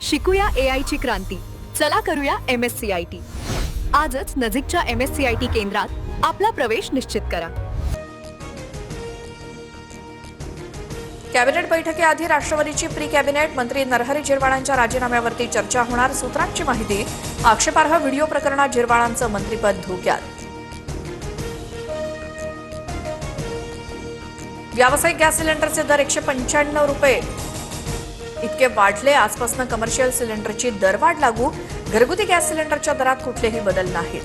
शिकूया AI ची क्रांती. चला करूया MSCIT. आजच नजीकच्या MSCIT केंद्रात आपला प्रवेश निश्चित करा. कॅबिनेट बैठकीआधी राष्ट्रवादीची प्री कॅबिनेट. मंत्री नरहरी झिरवाळांच्या राजीनाम्यावरती चर्चा होणार. सूत्रांची माहिती. आक्षेपार्ह व्हिडिओ प्रकरणात झिरवाळांचं मंत्रिपद धोक्यात. व्यावसायिक गॅस सिलेंडरचे दर 195 रुपये इतके वाढले. आजपासून कमर्शियल सिलेंडरची दरवाढ लागू. घरगुती गॅस सिलेंडरच्या दरात कुठलेही बदल नाहीत.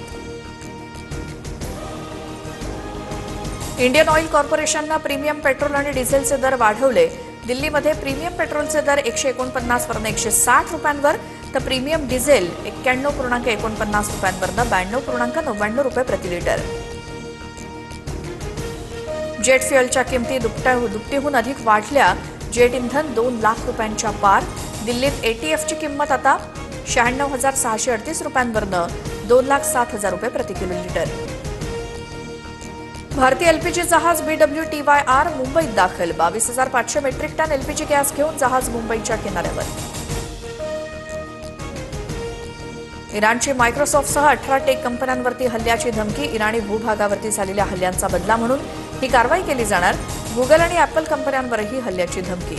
इंडियन ऑइल कॉर्पोरेशननं प्रीमियम पेट्रोल आणि डिझेलचे दर वाढवले. दिल्लीमध्ये प्रीमियम पेट्रोलचे दर 149 वरून 160 रुपयांवर तर प्रीमियम डिझेल 91.49 रुपयांवरून 92.99 रुपये प्रति लिटर. जेट फ्युएलच्या किमती दुपटीहून अधिक वाढल्या. जेट इंधन 2 लाख रुपयांच्या पार. दिल्लीत ATFची किंमत आता 96,638 रुपयांवरून 2,07,000 रुपये प्रति किलो लिटर. भारतीय LPG जहाज BWTYR मुंबईत दाखल. 22,500 मेट्रिक टन LPG गॅस घेऊन जहाज मुंबईच्या किनाऱ्यावर. इराणची मायक्रोसॉफ्टसह 18 टेक कंपन्यांवरती हल्ल्याची धमकी. इराणी भूभागावरती झालेल्या हल्ल्यांचा बदला म्हणून ही कारवाई केली जाणार. गुगल आणि ॲपल कंपन्यांवरही हल्ल्याची धमकी.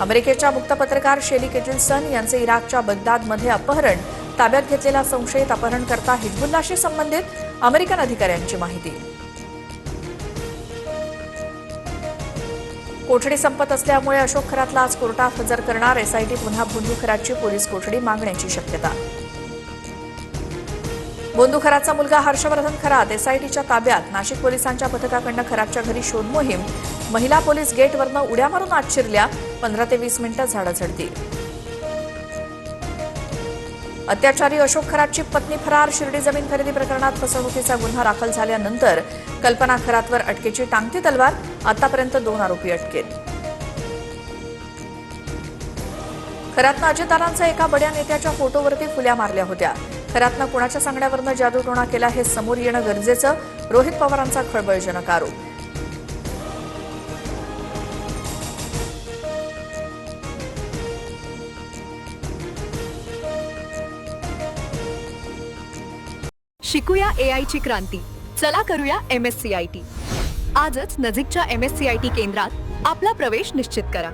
अमेरिकेच्या मुक्त पत्रकार शेली केटिल्सन यांचे इराकच्या बगदादमध्ये अपहरण. ताब्यात घेतलेला संशयित अपहरणकर्ता हिजबुल्लाशी संबंधित अमेरिकन अधिकाऱ्यांची माहिती. कोठडी संपत असल्यामुळे अशोक खरातला आज कोर्टात हजर करणार. SIT पुन्हा भोंदू खरातची पोलीस कोठडी मागण्याची शक्यता. भोंदू खरातचा मुलगा हर्षवर्धन खरात SITच्या ताब्यात. नाशिक पोलिसांच्या पथकाकडनं खरातच्या घरी शोध मोहीम. महिला पोलीस गेटवरनं उड्या मारून आत शिरल्या. 15 ते 20 मिनिटं झाडाझडती. अत्याचारी अशोक खरातची पत्नी फरार. शिर्डी जमीन खरेदी प्रकरणात फसवणुकीचा गुन्हा दाखल झाल्यानंतर कल्पना खरातवर अटकेची टांगती तलवार. आतापर्यंत 2 आरोपी अटकेत. खरातनं अजितदादांच्या एका बड्या नेत्याच्या फोटोवरती फुल्या मारल्या होत्या. खरातनं कोणाच्या सांगण्यावरनं जादूटोणा केला हे समोर येणं गरजेचं. रोहित पवारांचा खळबळजनक आरोप. शिकूया AI ची क्रांती. चला करूया MSCIT. आजच नजीकच्या MSCIT केंद्रात आपला प्रवेश निश्चित करा.